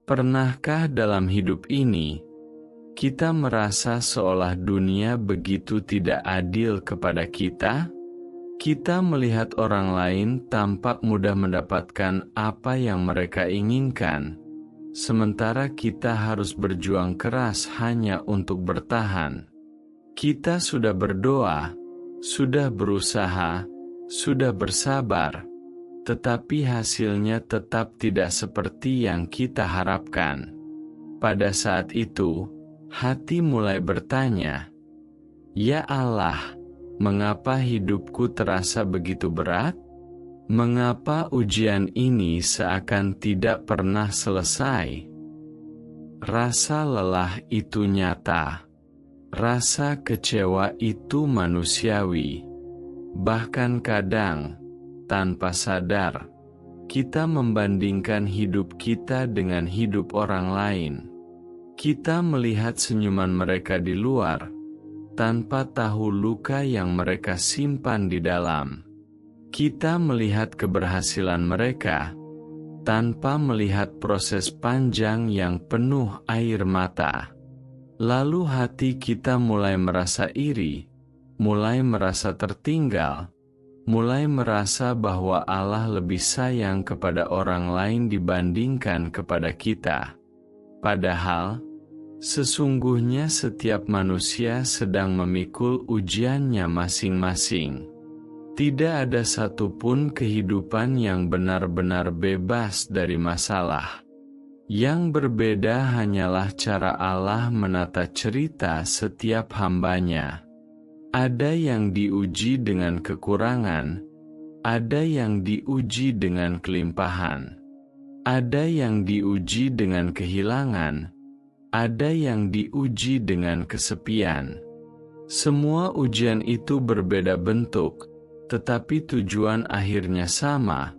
Pernahkah dalam hidup ini, kita merasa seolah dunia begitu tidak adil kepada kita? Kita melihat orang lain tampak mudah mendapatkan apa yang mereka inginkan, sementara kita harus berjuang keras hanya untuk bertahan. Kita sudah berdoa, sudah berusaha, sudah bersabar, tetapi hasilnya tetap tidak seperti yang kita harapkan. Pada saat itu, hati mulai bertanya, "Ya Allah, mengapa hidupku terasa begitu berat? Mengapa ujian ini seakan tidak pernah selesai?" Rasa lelah itu nyata. Rasa kecewa itu manusiawi. Bahkan kadang, tanpa sadar, kita membandingkan hidup kita dengan hidup orang lain. Kita melihat senyuman mereka di luar, tanpa tahu luka yang mereka simpan di dalam. Kita melihat keberhasilan mereka, tanpa melihat proses panjang yang penuh air mata. Lalu hati kita mulai merasa iri, mulai merasa tertinggal, mulai merasa bahwa Allah lebih sayang kepada orang lain dibandingkan kepada kita. Padahal, sesungguhnya setiap manusia sedang memikul ujiannya masing-masing. Tidak ada satupun kehidupan yang benar-benar bebas dari masalah. Yang berbeda hanyalah cara Allah menata cerita setiap hamba-Nya. Ada yang diuji dengan kekurangan, ada yang diuji dengan kelimpahan, ada yang diuji dengan kehilangan, ada yang diuji dengan kesepian. Semua ujian itu berbeda bentuk, tetapi tujuan akhirnya sama,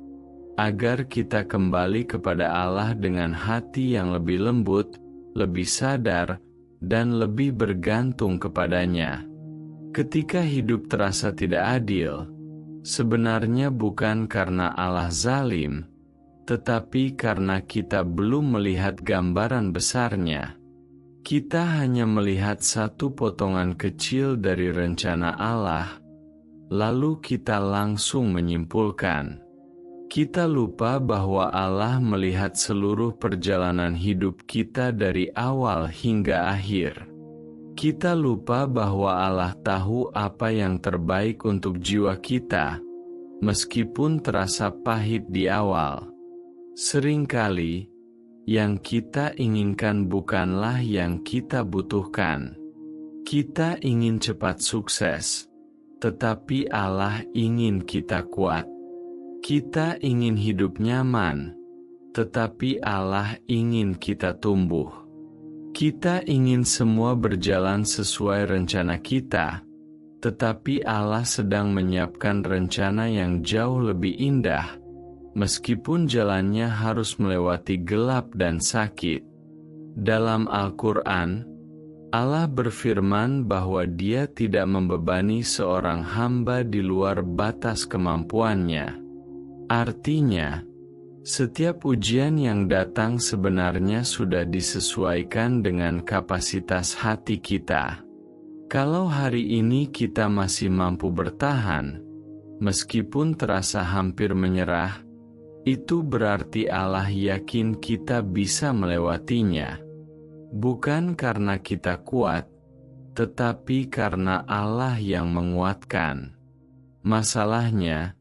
agar kita kembali kepada Allah dengan hati yang lebih lembut, lebih sadar, dan lebih bergantung kepadanya. Ketika hidup terasa tidak adil, sebenarnya bukan karena Allah zalim, tetapi karena kita belum melihat gambaran besarnya. Kita hanya melihat satu potongan kecil dari rencana Allah, lalu kita langsung menyimpulkan. Kita lupa bahwa Allah melihat seluruh perjalanan hidup kita dari awal hingga akhir. Kita lupa bahwa Allah tahu apa yang terbaik untuk jiwa kita, meskipun terasa pahit di awal. Seringkali, yang kita inginkan bukanlah yang kita butuhkan. Kita ingin cepat sukses, tetapi Allah ingin kita kuat. Kita ingin hidup nyaman, tetapi Allah ingin kita tumbuh. Kita ingin semua berjalan sesuai rencana kita, tetapi Allah sedang menyiapkan rencana yang jauh lebih indah, meskipun jalannya harus melewati gelap dan sakit. Dalam Al-Quran, Allah berfirman bahwa Dia tidak membebani seorang hamba di luar batas kemampuannya. Artinya, setiap ujian yang datang sebenarnya sudah disesuaikan dengan kapasitas hati kita. Kalau hari ini kita masih mampu bertahan, meskipun terasa hampir menyerah, itu berarti Allah yakin kita bisa melewatinya. Bukan karena kita kuat, tetapi karena Allah yang menguatkan. Masalahnya,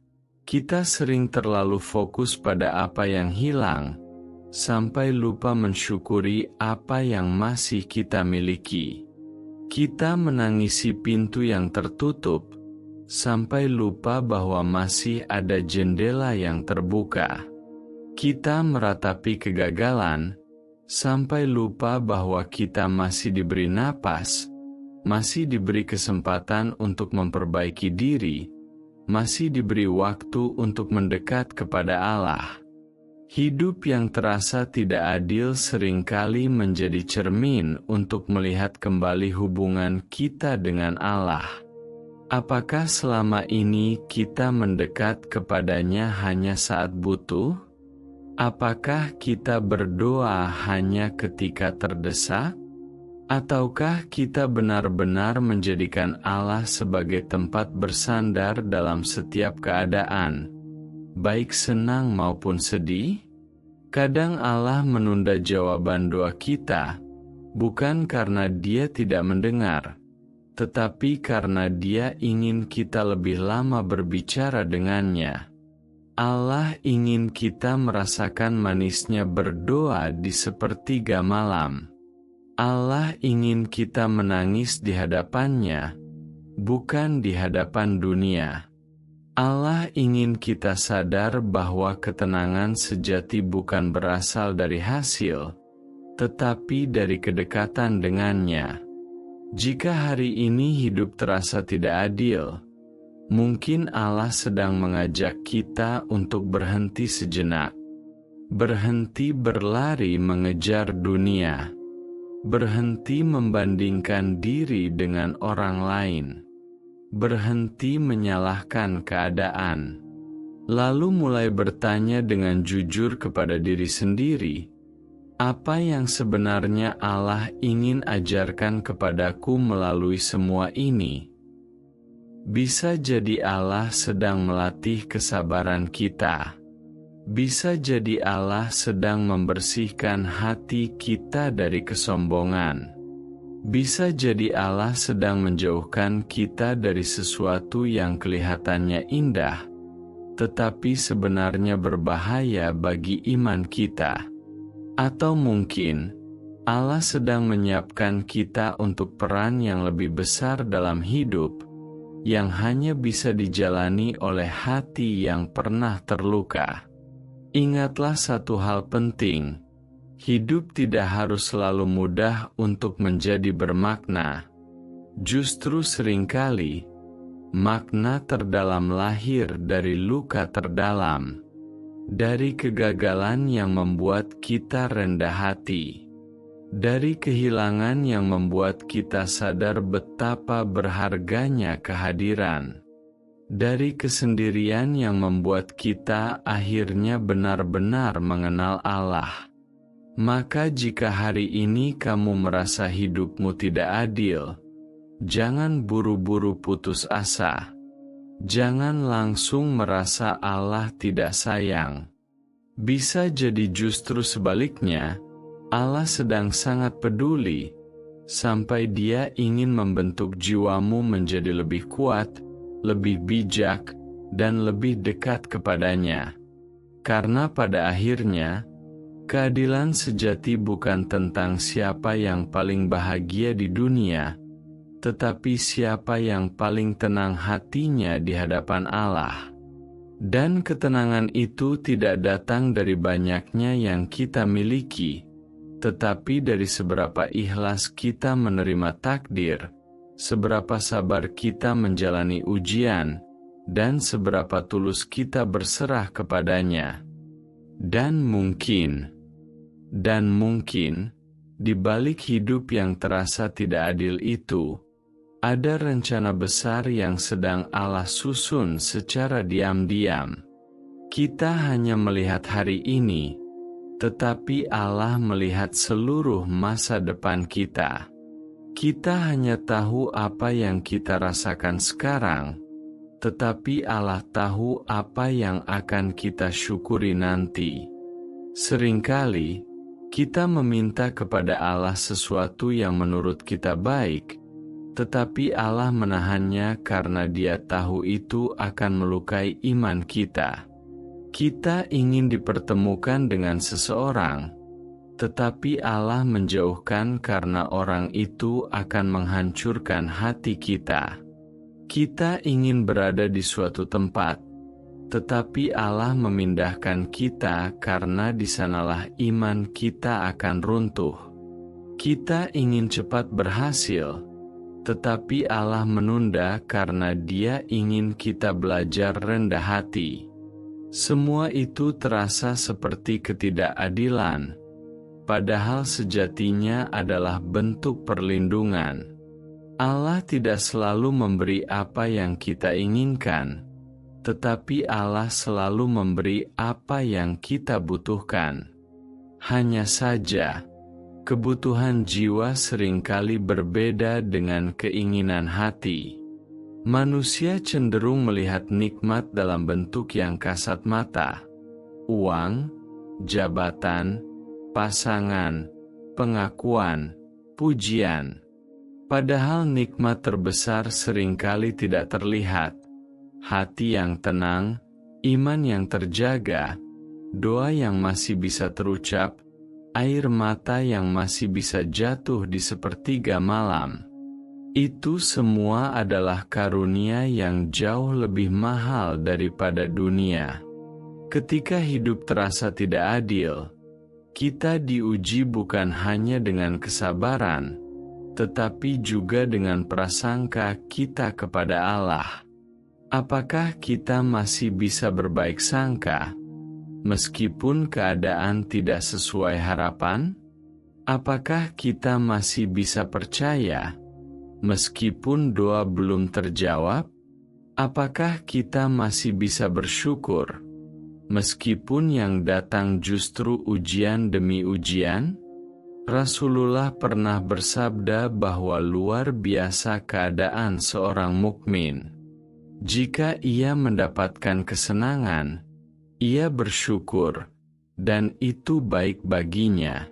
kita sering terlalu fokus pada apa yang hilang, sampai lupa mensyukuri apa yang masih kita miliki. Kita menangisi pintu yang tertutup, sampai lupa bahwa masih ada jendela yang terbuka. Kita meratapi kegagalan, sampai lupa bahwa kita masih diberi napas, masih diberi kesempatan untuk memperbaiki diri, masih diberi waktu untuk mendekat kepada Allah. Hidup yang terasa tidak adil seringkali menjadi cermin untuk melihat kembali hubungan kita dengan Allah. Apakah selama ini kita mendekat kepadanya hanya saat butuh? Apakah kita berdoa hanya ketika terdesak? Ataukah kita benar-benar menjadikan Allah sebagai tempat bersandar dalam setiap keadaan, baik senang maupun sedih? Kadang Allah menunda jawaban doa kita, bukan karena Dia tidak mendengar, tetapi karena Dia ingin kita lebih lama berbicara dengannya. Allah ingin kita merasakan manisnya berdoa di sepertiga malam. Allah ingin kita menangis di hadapan-Nya, bukan di hadapan dunia. Allah ingin kita sadar bahwa ketenangan sejati bukan berasal dari hasil, tetapi dari kedekatan dengannya. Jika hari ini hidup terasa tidak adil, mungkin Allah sedang mengajak kita untuk berhenti sejenak. Berhenti berlari mengejar dunia. Berhenti membandingkan diri dengan orang lain. Berhenti menyalahkan keadaan. Lalu mulai bertanya dengan jujur kepada diri sendiri, apa yang sebenarnya Allah ingin ajarkan kepadaku melalui semua ini? Bisa jadi Allah sedang melatih kesabaran kita. Bisa jadi Allah sedang membersihkan hati kita dari kesombongan. Bisa jadi Allah sedang menjauhkan kita dari sesuatu yang kelihatannya indah, tetapi sebenarnya berbahaya bagi iman kita. Atau mungkin Allah sedang menyiapkan kita untuk peran yang lebih besar dalam hidup, yang hanya bisa dijalani oleh hati yang pernah terluka. Ingatlah satu hal penting, hidup tidak harus selalu mudah untuk menjadi bermakna. Justru seringkali, makna terdalam lahir dari luka terdalam, dari kegagalan yang membuat kita rendah hati, dari kehilangan yang membuat kita sadar betapa berharganya kehadiran, dari kesendirian yang membuat kita akhirnya benar-benar mengenal Allah. Maka jika hari ini kamu merasa hidupmu tidak adil, jangan buru-buru putus asa. Jangan langsung merasa Allah tidak sayang. Bisa jadi justru sebaliknya, Allah sedang sangat peduli, sampai Dia ingin membentuk jiwamu menjadi lebih kuat, lebih bijak, dan lebih dekat kepadanya. Karena pada akhirnya, keadilan sejati bukan tentang siapa yang paling bahagia di dunia, tetapi siapa yang paling tenang hatinya di hadapan Allah. Dan ketenangan itu tidak datang dari banyaknya yang kita miliki, tetapi dari seberapa ikhlas kita menerima takdir, seberapa sabar kita menjalani ujian, dan seberapa tulus kita berserah kepadanya. Dan mungkin, di balik hidup yang terasa tidak adil itu, ada rencana besar yang sedang Allah susun secara diam-diam. Kita hanya melihat hari ini, tetapi Allah melihat seluruh masa depan kita. Kita hanya tahu apa yang kita rasakan sekarang, tetapi Allah tahu apa yang akan kita syukuri nanti. Seringkali, kita meminta kepada Allah sesuatu yang menurut kita baik, tetapi Allah menahannya karena Dia tahu itu akan melukai iman kita. Kita ingin dipertemukan dengan seseorang, tetapi Allah menjauhkan karena orang itu akan menghancurkan hati kita. Kita ingin berada di suatu tempat, tetapi Allah memindahkan kita karena di sanalah iman kita akan runtuh. Kita ingin cepat berhasil, tetapi Allah menunda karena Dia ingin kita belajar rendah hati. Semua itu terasa seperti ketidakadilan, padahal sejatinya adalah bentuk perlindungan. Allah tidak selalu memberi apa yang kita inginkan, tetapi Allah selalu memberi apa yang kita butuhkan. Hanya saja, kebutuhan jiwa seringkali berbeda dengan keinginan hati. Manusia cenderung melihat nikmat dalam bentuk yang kasat mata: uang, jabatan, pasangan, pengakuan, pujian. Padahal nikmat terbesar seringkali tidak terlihat. Hati yang tenang, iman yang terjaga, doa yang masih bisa terucap, air mata yang masih bisa jatuh di sepertiga malam. Itu semua adalah karunia yang jauh lebih mahal daripada dunia. Ketika hidup terasa tidak adil, kita diuji bukan hanya dengan kesabaran, tetapi juga dengan prasangka kita kepada Allah. Apakah kita masih bisa berbaik sangka, meskipun keadaan tidak sesuai harapan? Apakah kita masih bisa percaya, meskipun doa belum terjawab? Apakah kita masih bisa bersyukur, meskipun yang datang justru ujian demi ujian? Rasulullah pernah bersabda bahwa luar biasa keadaan seorang mukmin. Jika ia mendapatkan kesenangan, ia bersyukur, dan itu baik baginya.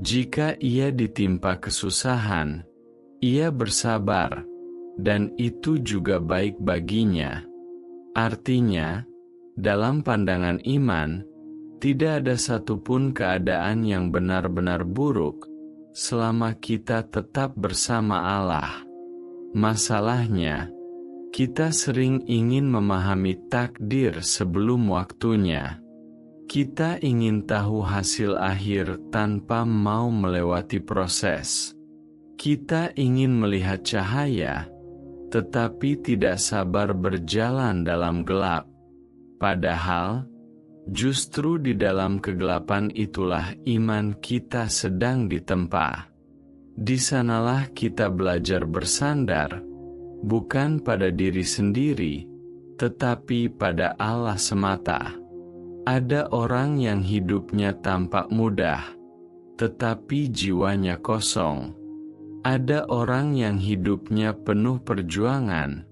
Jika ia ditimpa kesusahan, ia bersabar, dan itu juga baik baginya. Artinya, dalam pandangan iman, tidak ada satupun keadaan yang benar-benar buruk, selama kita tetap bersama Allah. Masalahnya, kita sering ingin memahami takdir sebelum waktunya. Kita ingin tahu hasil akhir tanpa mau melewati proses. Kita ingin melihat cahaya, tetapi tidak sabar berjalan dalam gelap. Padahal, justru di dalam kegelapan itulah iman kita sedang ditempa. Di sanalah kita belajar bersandar, bukan pada diri sendiri, tetapi pada Allah semata. Ada orang yang hidupnya tampak mudah, tetapi jiwanya kosong. Ada orang yang hidupnya penuh perjuangan,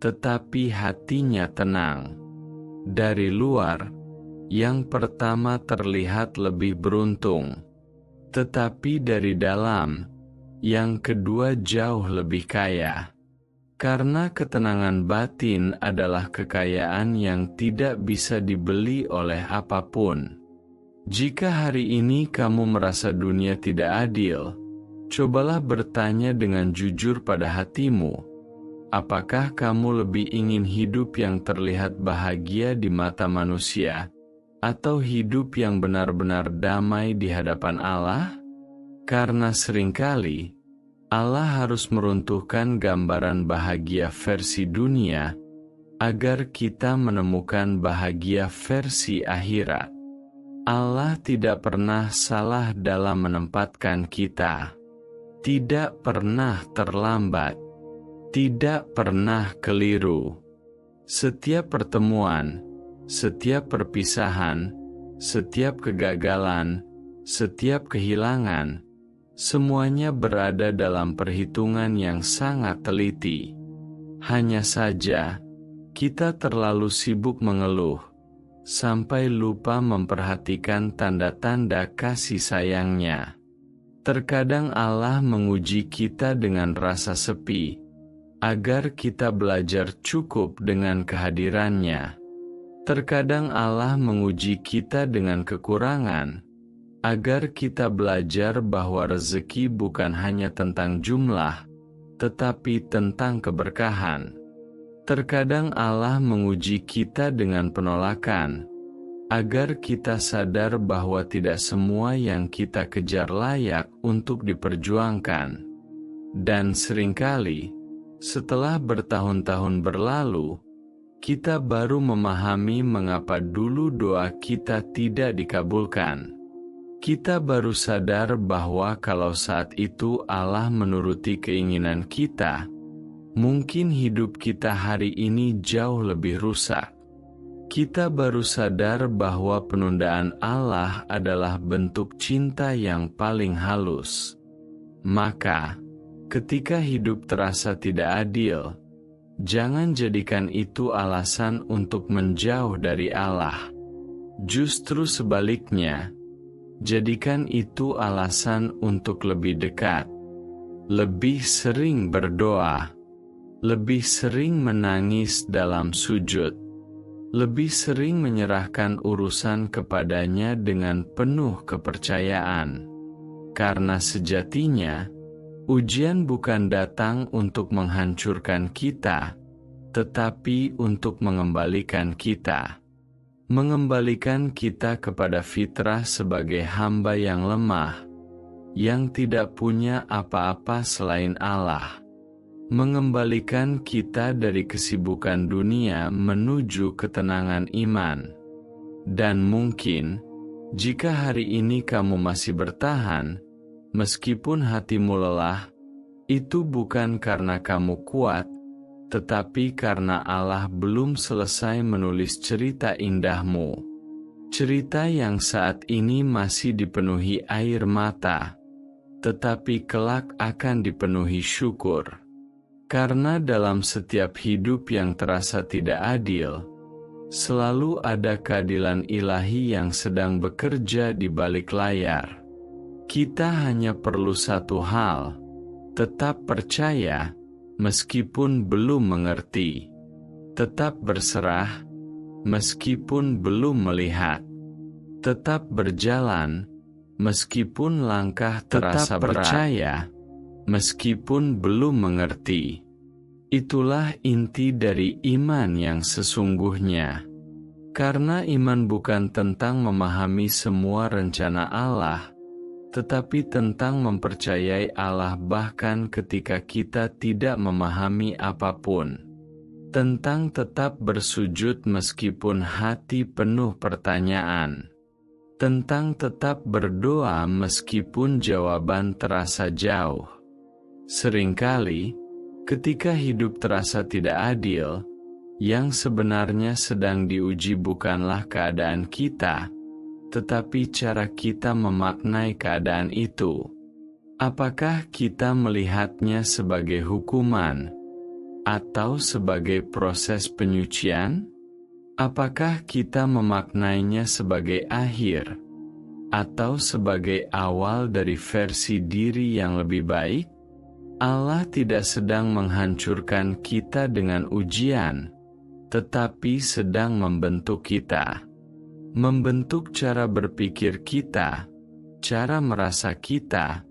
tetapi hatinya tenang. Dari luar, yang pertama terlihat lebih beruntung, tetapi dari dalam, yang kedua jauh lebih kaya. Karena ketenangan batin adalah kekayaan yang tidak bisa dibeli oleh apapun. Jika hari ini kamu merasa dunia tidak adil, cobalah bertanya dengan jujur pada hatimu. Apakah kamu lebih ingin hidup yang terlihat bahagia di mata manusia, atau hidup yang benar-benar damai di hadapan Allah? Karena seringkali Allah harus meruntuhkan gambaran bahagia versi dunia, agar kita menemukan bahagia versi akhirat. Allah tidak pernah salah dalam menempatkan kita, tidak pernah terlambat, tidak pernah keliru. Setiap pertemuan, setiap perpisahan, setiap kegagalan, setiap kehilangan, semuanya berada dalam perhitungan yang sangat teliti. Hanya saja, kita terlalu sibuk mengeluh, sampai lupa memperhatikan tanda-tanda kasih sayangnya. Terkadang Allah menguji kita dengan rasa sepi, agar kita belajar cukup dengan kehadirannya. Terkadang Allah menguji kita dengan kekurangan, agar kita belajar bahwa rezeki bukan hanya tentang jumlah, tetapi tentang keberkahan. Terkadang Allah menguji kita dengan penolakan, agar kita sadar bahwa tidak semua yang kita kejar layak untuk diperjuangkan. Dan seringkali, setelah bertahun-tahun berlalu, kita baru memahami mengapa dulu doa kita tidak dikabulkan. Kita baru sadar bahwa kalau saat itu Allah menuruti keinginan kita, Mungkin hidup kita hari ini jauh lebih rusak. Kita baru sadar bahwa penundaan Allah adalah bentuk cinta yang paling halus. Maka, ketika hidup terasa tidak adil, jangan jadikan itu alasan untuk menjauh dari Allah. Justru sebaliknya, jadikan itu alasan untuk lebih dekat, lebih sering berdoa, lebih sering menangis dalam sujud, lebih sering menyerahkan urusan kepadanya dengan penuh kepercayaan. Karena sejatinya, ujian bukan datang untuk menghancurkan kita, tetapi untuk mengembalikan kita. Mengembalikan kita kepada fitrah sebagai hamba yang lemah, yang tidak punya apa-apa selain Allah. Mengembalikan kita dari kesibukan dunia menuju ketenangan iman. Dan mungkin, jika hari ini kamu masih bertahan, meskipun hatimu lelah, itu bukan karena kamu kuat, tetapi karena Allah belum selesai menulis cerita indahmu. Cerita yang saat ini masih dipenuhi air mata, tetapi kelak akan dipenuhi syukur. Karena dalam setiap hidup yang terasa tidak adil, selalu ada keadilan ilahi yang sedang bekerja di balik layar. Kita hanya perlu satu hal, tetap percaya, meskipun belum mengerti. Tetap berserah, meskipun belum melihat. Tetap berjalan, meskipun langkah terasa berat. Tetap percaya, meskipun belum mengerti. Itulah inti dari iman yang sesungguhnya. Karena iman bukan tentang memahami semua rencana Allah, tetapi tentang mempercayai Allah bahkan ketika kita tidak memahami apapun. Tentang tetap bersujud meskipun hati penuh pertanyaan. Tentang tetap berdoa meskipun jawaban terasa jauh. Seringkali, ketika hidup terasa tidak adil, yang sebenarnya sedang diuji bukanlah keadaan kita, tetapi cara kita memaknai keadaan itu. Apakah kita melihatnya sebagai hukuman, atau sebagai proses penyucian? Apakah kita memaknainya sebagai akhir, atau sebagai awal dari versi diri yang lebih baik? Allah tidak sedang menghancurkan kita dengan ujian, tetapi sedang membentuk kita. Membentuk cara berpikir kita, cara merasa kita,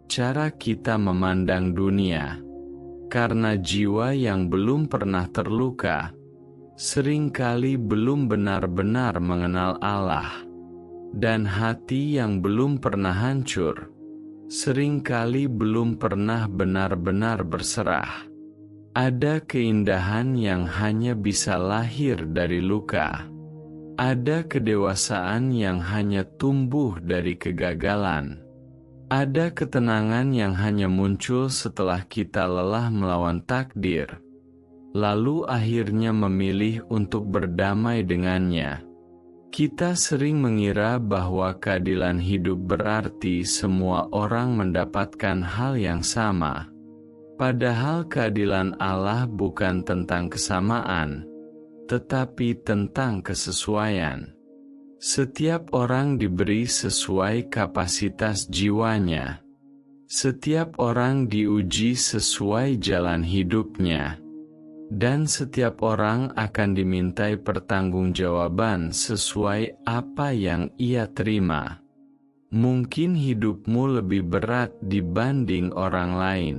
cara kita memandang dunia. Karena jiwa yang belum pernah terluka, seringkali belum benar-benar mengenal Allah. Dan hati yang belum pernah hancur, seringkali belum pernah benar-benar berserah. Ada keindahan yang hanya bisa lahir dari luka. Ada kedewasaan yang hanya tumbuh dari kegagalan. Ada ketenangan yang hanya muncul setelah kita lelah melawan takdir, lalu akhirnya memilih untuk berdamai dengannya. Kita sering mengira bahwa keadilan hidup berarti semua orang mendapatkan hal yang sama. Padahal keadilan Allah bukan tentang kesamaan, tetapi tentang kesesuaian. Setiap orang diberi sesuai kapasitas jiwanya. Setiap orang diuji sesuai jalan hidupnya. Dan setiap orang akan dimintai pertanggungjawaban sesuai apa yang ia terima. Mungkin hidupmu lebih berat dibanding orang lain.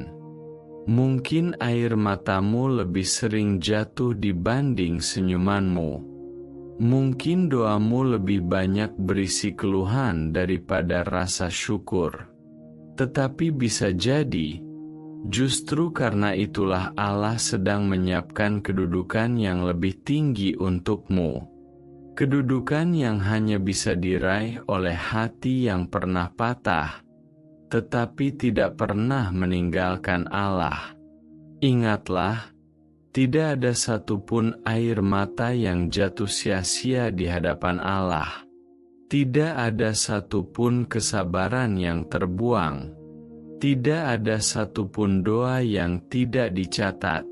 Mungkin air matamu lebih sering jatuh dibanding senyumanmu. Mungkin doamu lebih banyak berisi keluhan daripada rasa syukur. Tetapi bisa jadi, justru karena itulah Allah sedang menyiapkan kedudukan yang lebih tinggi untukmu. Kedudukan yang hanya bisa diraih oleh hati yang pernah patah, tetapi tidak pernah meninggalkan Allah. Ingatlah, tidak ada satupun air mata yang jatuh sia-sia di hadapan Allah. Tidak ada satupun kesabaran yang terbuang. Tidak ada satupun doa yang tidak dicatat.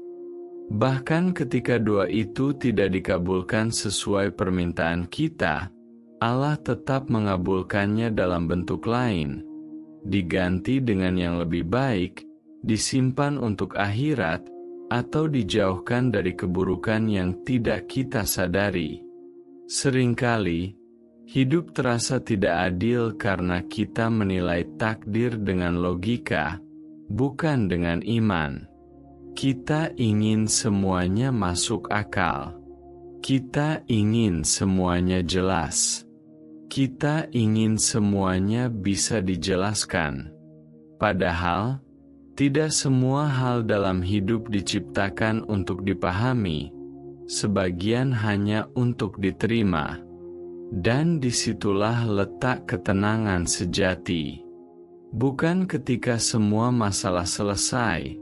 Bahkan ketika doa itu tidak dikabulkan sesuai permintaan kita, Allah tetap mengabulkannya dalam bentuk lain, diganti dengan yang lebih baik, disimpan untuk akhirat, atau dijauhkan dari keburukan yang tidak kita sadari. Seringkali, hidup terasa tidak adil karena kita menilai takdir dengan logika, bukan dengan iman. Kita ingin semuanya masuk akal. Kita ingin semuanya jelas. Kita ingin semuanya bisa dijelaskan. Padahal, tidak semua hal dalam hidup diciptakan untuk dipahami. Sebagian hanya untuk diterima. Dan disitulah letak ketenangan sejati. Bukan ketika semua masalah selesai,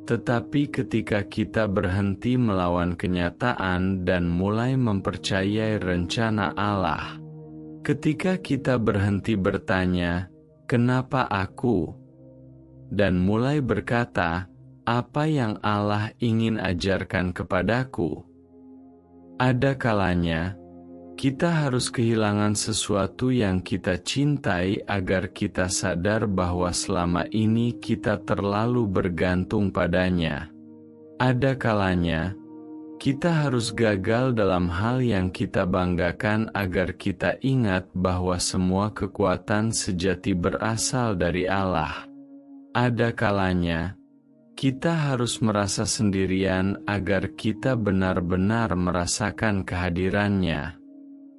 tetapi ketika kita berhenti melawan kenyataan dan mulai mempercayai rencana Allah. Ketika kita berhenti bertanya, "Kenapa aku?" dan mulai berkata, "Apa yang Allah ingin ajarkan kepadaku?" Ada kalanya, kita harus kehilangan sesuatu yang kita cintai agar kita sadar bahwa selama ini kita terlalu bergantung padanya. Ada kalanya, kita harus gagal dalam hal yang kita banggakan agar kita ingat bahwa semua kekuatan sejati berasal dari Allah. Ada kalanya, kita harus merasa sendirian agar kita benar-benar merasakan kehadirannya.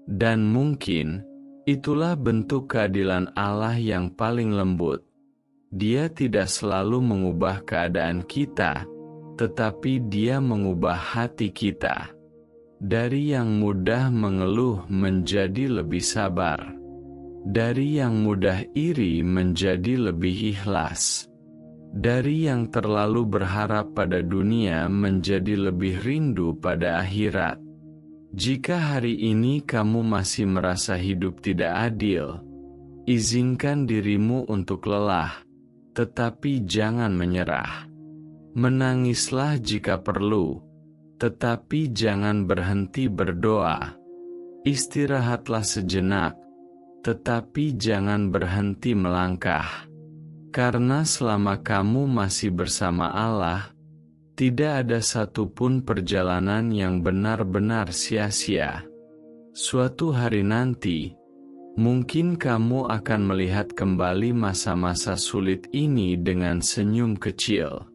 Dan mungkin, itulah bentuk keadilan Allah yang paling lembut. Dia tidak selalu mengubah keadaan kita, tetapi Dia mengubah hati kita. Dari yang mudah mengeluh menjadi lebih sabar. Dari yang mudah iri menjadi lebih ikhlas. Dari yang terlalu berharap pada dunia menjadi lebih rindu pada akhirat. Jika hari ini kamu masih merasa hidup tidak adil, izinkan dirimu untuk lelah, tetapi jangan menyerah. Menangislah jika perlu, tetapi jangan berhenti berdoa. Istirahatlah sejenak, tetapi jangan berhenti melangkah. Karena selama kamu masih bersama Allah, tidak ada satupun perjalanan yang benar-benar sia-sia. Suatu hari nanti, mungkin kamu akan melihat kembali masa-masa sulit ini dengan senyum kecil.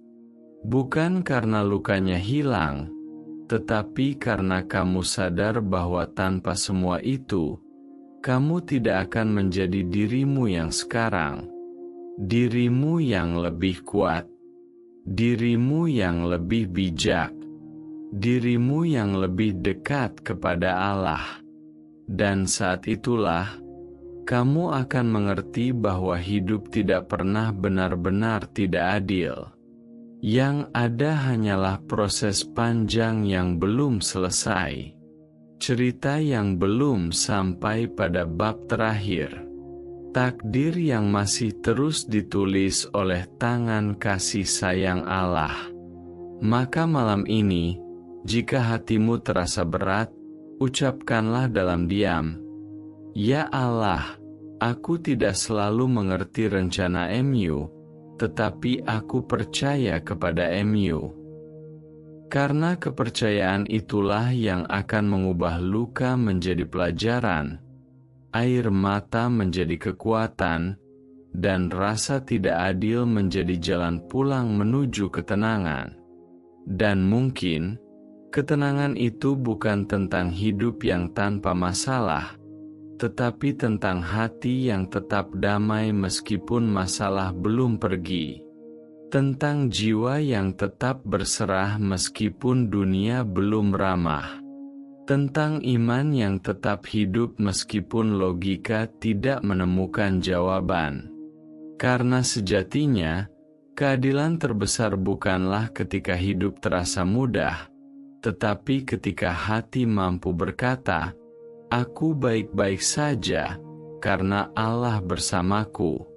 Bukan karena lukanya hilang, tetapi karena kamu sadar bahwa tanpa semua itu, kamu tidak akan menjadi dirimu yang sekarang. Dirimu yang lebih kuat. Dirimu yang lebih bijak, dirimu yang lebih dekat kepada Allah. Dan saat itulah, kamu akan mengerti bahwa hidup tidak pernah benar-benar tidak adil. Yang ada hanyalah proses panjang yang belum selesai. Cerita yang belum sampai pada bab terakhir. Takdir yang masih terus ditulis oleh tangan kasih sayang Allah. Maka malam ini, jika hatimu terasa berat, ucapkanlah dalam diam, "Ya Allah, aku tidak selalu mengerti rencana MU, tetapi aku percaya kepada MU." Karena kepercayaan itulah yang akan mengubah luka menjadi pelajaran, air mata menjadi kekuatan, dan rasa tidak adil menjadi jalan pulang menuju ketenangan. Dan mungkin, ketenangan itu bukan tentang hidup yang tanpa masalah, tetapi tentang hati yang tetap damai meskipun masalah belum pergi. Tentang jiwa yang tetap berserah meskipun dunia belum ramah. Tentang iman yang tetap hidup meskipun logika tidak menemukan jawaban. Karena sejatinya, Keadilan terbesar bukanlah ketika hidup terasa mudah, tetapi ketika hati mampu berkata, "Aku baik-baik saja, karena Allah bersamaku."